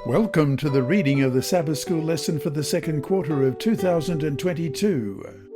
Welcome to the reading of the Sabbath School lesson for the second quarter of 2022.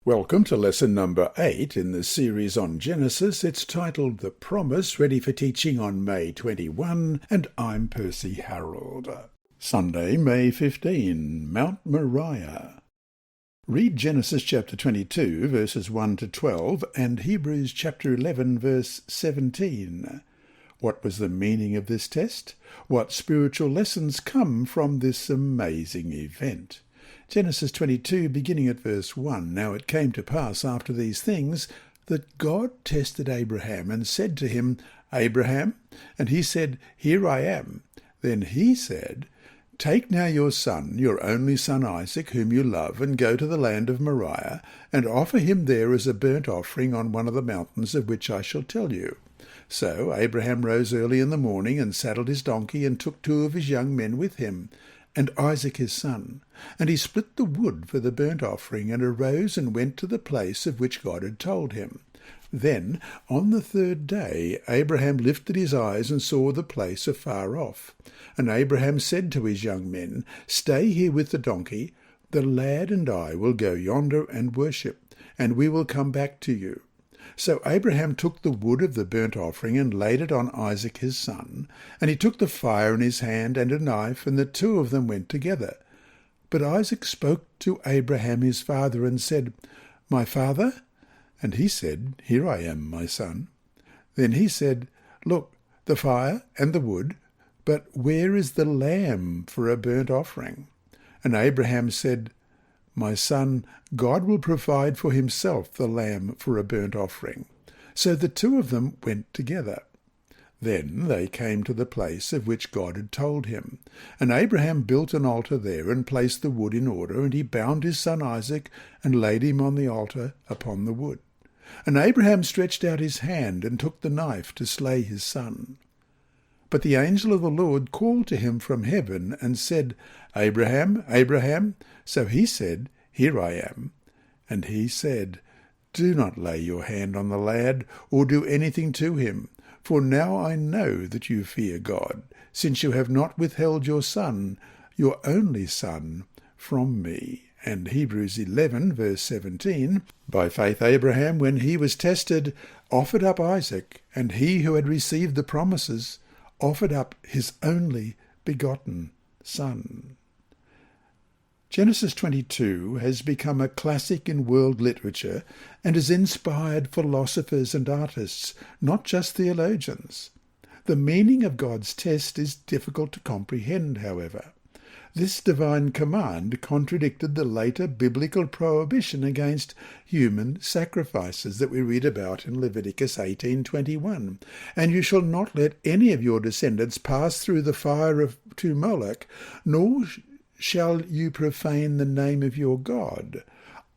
Welcome to lesson number 8 in the series on Genesis. It's titled The Promise, ready for teaching on May 21, and I'm Percy Harrold. Sunday, May 15, Mount Moriah. Read Genesis chapter 22, verses 1 to 12, and Hebrews chapter 11, verse 17. What was the meaning of this test? What spiritual lessons come from this amazing event? Genesis 22, beginning at verse 1. Now it came to pass after these things that God tested Abraham and said to him, Abraham? And he said, Here I am. Then he said, Take now your son, your only son Isaac, whom you love, and go to the land of Moriah, and offer him there as a burnt offering on one of the mountains of which I shall tell you. So Abraham rose early in the morning, and saddled his donkey, and took 2 of his young men with him, and Isaac his son. And he split the wood for the burnt offering, and arose and went to the place of which God had told him. Then, on the 3rd day, Abraham lifted his eyes and saw the place afar off. And Abraham said to his young men, Stay here with the donkey. The lad and I will go yonder and worship, and we will come back to you. So Abraham took the wood of the burnt offering and laid it on Isaac his son, and he took the fire in his hand and a knife, and the 2 of them went together. But Isaac spoke to Abraham his father and said, My father? And he said, Here I am, my son. Then he said, Look, the fire and the wood, but where is the lamb for a burnt offering? And Abraham said, My son, God will provide for himself the lamb for a burnt offering. So the 2 of them went together. Then they came to the place of which God had told him. And Abraham built an altar there and placed the wood in order, and he bound his son Isaac and laid him on the altar upon the wood. And Abraham stretched out his hand and took the knife to slay his son. But the angel of the Lord called to him from heaven and said, Abraham, Abraham. So he said, Here I am. And he said, Do not lay your hand on the lad, or do anything to him, for now I know that you fear God, since you have not withheld your son, your only son, from me. And Hebrews 11, verse 17, By faith Abraham, when he was tested, offered up Isaac, and he who had received the promises offered up his only begotten son. Genesis 22 has become a classic in world literature and has inspired philosophers and artists, not just theologians. The meaning of God's test is difficult to comprehend, however. This divine command contradicted the later biblical prohibition against human sacrifices that we read about in Leviticus 18:21. And you shall not let any of your descendants pass through the fire to Moloch, nor shall you profane the name of your God.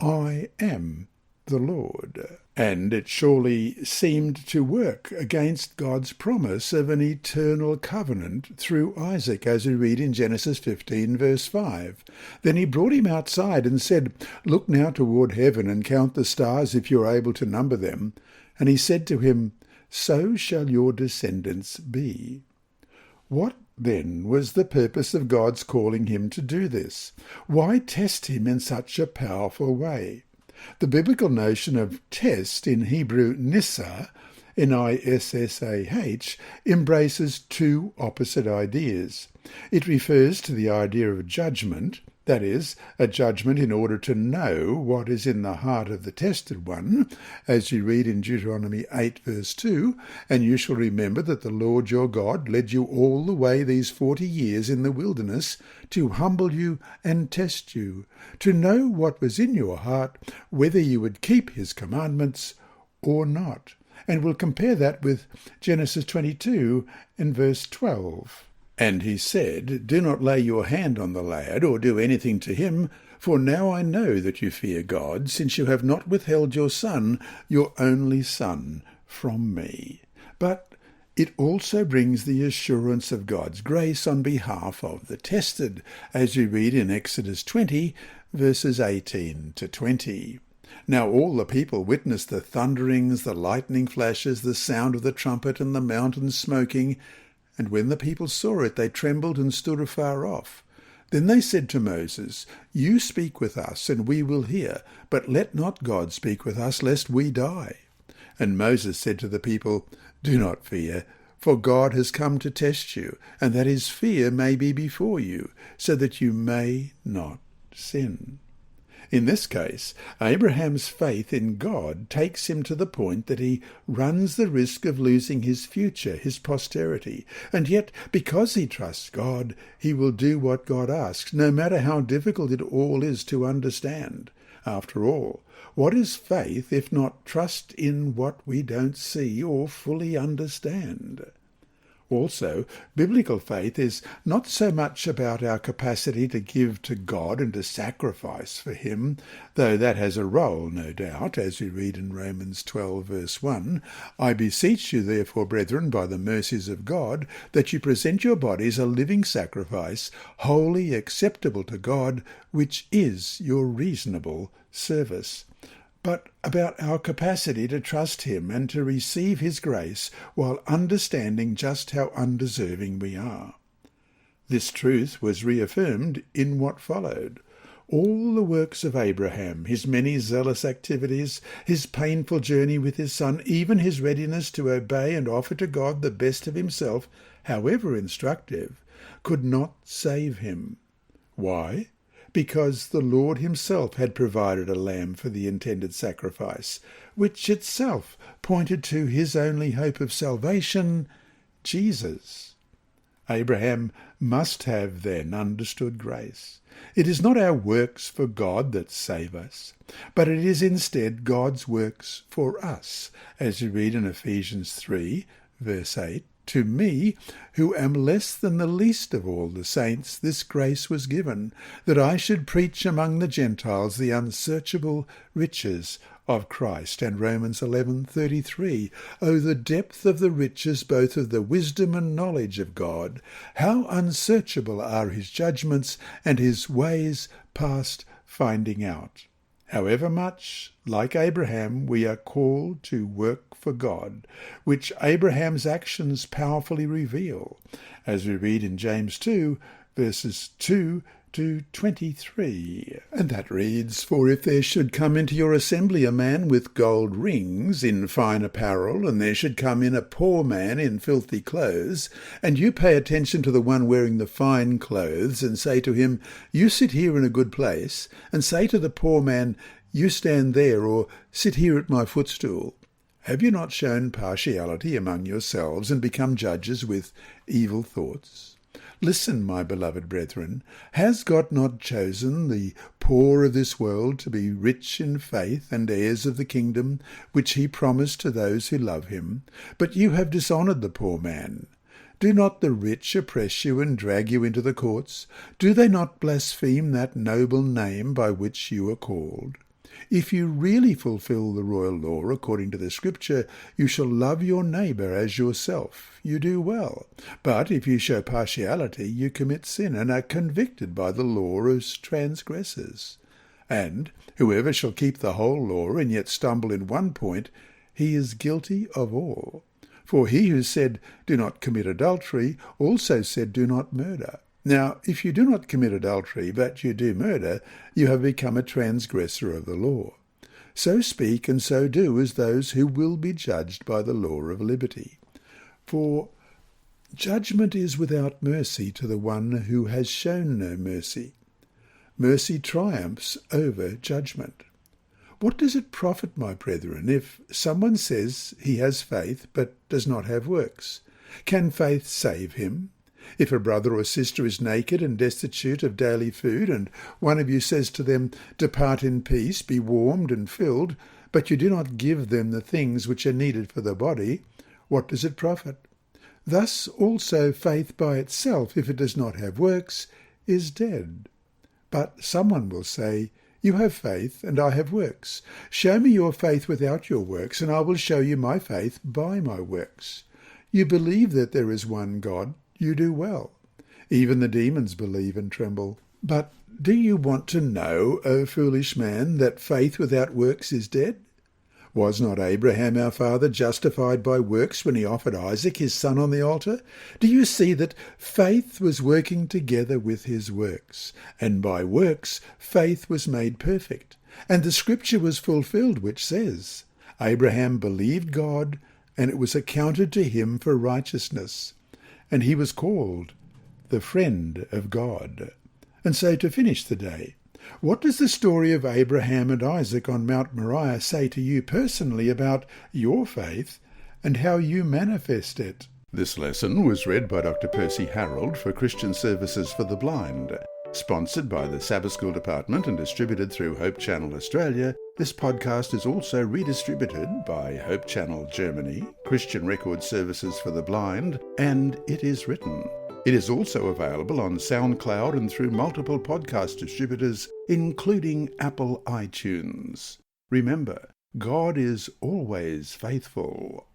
I am the Lord. And it surely seemed to work against God's promise of an eternal covenant through Isaac, as we read in Genesis 15, verse 5. Then he brought him outside and said, Look now toward heaven and count the stars if you are able to number them. And he said to him, So shall your descendants be. What then was the purpose of God's calling him to do this? Why test him in such a powerful way? The biblical notion of test, in Hebrew nissah, N-I-S-S-A-H, embraces 2 opposite ideas. It refers to the idea of judgment, that is, a judgment in order to know what is in the heart of the tested one, as you read in Deuteronomy 8, verse 2, And you shall remember that the Lord your God led you all the way these 40 years in the wilderness to humble you and test you, to know what was in your heart, whether you would keep his commandments or not. And we'll compare that with Genesis 22 and verse 12. And he said, Do not lay your hand on the lad, or do anything to him, for now I know that you fear God, since you have not withheld your son, your only son, from me. But it also brings the assurance of God's grace on behalf of the tested, as you read in Exodus 20, verses 18 to 20. Now all the people witnessed the thunderings, the lightning flashes, the sound of the trumpet, and the mountains smoking, And when the people saw it, they trembled and stood afar off. Then they said to Moses, You speak with us, and we will hear, but let not God speak with us, lest we die. And Moses said to the people, Do not fear, for God has come to test you, and that his fear may be before you, so that you may not sin. In this case, Abraham's faith in God takes him to the point that he runs the risk of losing his future, his posterity, and yet, because he trusts God, he will do what God asks, no matter how difficult it all is to understand. After all, what is faith if not trust in what we don't see or fully understand? Also, biblical faith is not so much about our capacity to give to God and to sacrifice for him, though that has a role, no doubt, as we read in Romans 12, verse 1. I beseech you, therefore, brethren, by the mercies of God, that you present your bodies a living sacrifice, wholly acceptable to God, which is your reasonable service. But about our capacity to trust him and to receive his grace while understanding just how undeserving we are. This truth was reaffirmed in what followed. All the works of Abraham, his many zealous activities, his painful journey with his son, even his readiness to obey and offer to God the best of himself, however instructive, could not save him. Why? Because the Lord himself had provided a lamb for the intended sacrifice, which itself pointed to his only hope of salvation, Jesus. Abraham must have then understood grace. It is not our works for God that save us, but it is instead God's works for us, as we read in Ephesians 3, verse 8. To me, who am less than the least of all the saints, this grace was given, that I should preach among the Gentiles the unsearchable riches of Christ. And Romans 11:33, O the depth of the riches both of the wisdom and knowledge of God! How unsearchable are his judgments, and his ways past finding out! However much, like Abraham, we are called to work for God, which Abraham's actions powerfully reveal, as we read in James 2, verses 2 to 23. And that reads, For if there should come into your assembly a man with gold rings in fine apparel, and there should come in a poor man in filthy clothes, and you pay attention to the one wearing the fine clothes, and say to him, You sit here in a good place, and say to the poor man, You stand there, or sit here at my footstool, have you not shown partiality among yourselves, and become judges with evil thoughts? Listen, my beloved brethren, has God not chosen the poor of this world to be rich in faith and heirs of the kingdom, which he promised to those who love him? But you have dishonoured the poor man. Do not the rich oppress you and drag you into the courts? Do they not blaspheme that noble name by which you are called? If you really fulfill the royal law according to the Scripture, you shall love your neighbour as yourself. You do well. But if you show partiality, you commit sin and are convicted by the law as transgressors. And whoever shall keep the whole law and yet stumble in one point, he is guilty of all. For he who said, Do not commit adultery, also said, Do not murder. Now, if you do not commit adultery, but you do murder, you have become a transgressor of the law. So speak and so do as those who will be judged by the law of liberty. For judgment is without mercy to the one who has shown no mercy. Mercy triumphs over judgment. What does it profit, my brethren, if someone says he has faith but does not have works? Can faith save him? If a brother or sister is naked and destitute of daily food, and one of you says to them, Depart in peace, be warmed and filled, but you do not give them the things which are needed for the body, what does it profit? Thus also faith by itself, if it does not have works, is dead. But someone will say, You have faith, and I have works. Show me your faith without your works, and I will show you my faith by my works. You believe that there is one God. You do well. Even the demons believe and tremble. But do you want to know, O foolish man, that faith without works is dead? Was not Abraham our father justified by works when he offered Isaac his son on the altar? Do you see that faith was working together with his works, and by works faith was made perfect? And the scripture was fulfilled, which says, Abraham believed God, and it was accounted to him for righteousness, and he was called the friend of God. And so to finish the day, what does the story of Abraham and Isaac on Mount Moriah say to you personally about your faith and how you manifest it? This lesson was read by Dr. Percy Harrold for Christian Services for the Blind. Sponsored by the Sabbath School Department and distributed through Hope Channel Australia, this podcast is also redistributed by Hope Channel Germany, Christian Record Services for the Blind, and It Is Written. It is also available on SoundCloud and through multiple podcast distributors, including Apple iTunes. Remember, God is always faithful.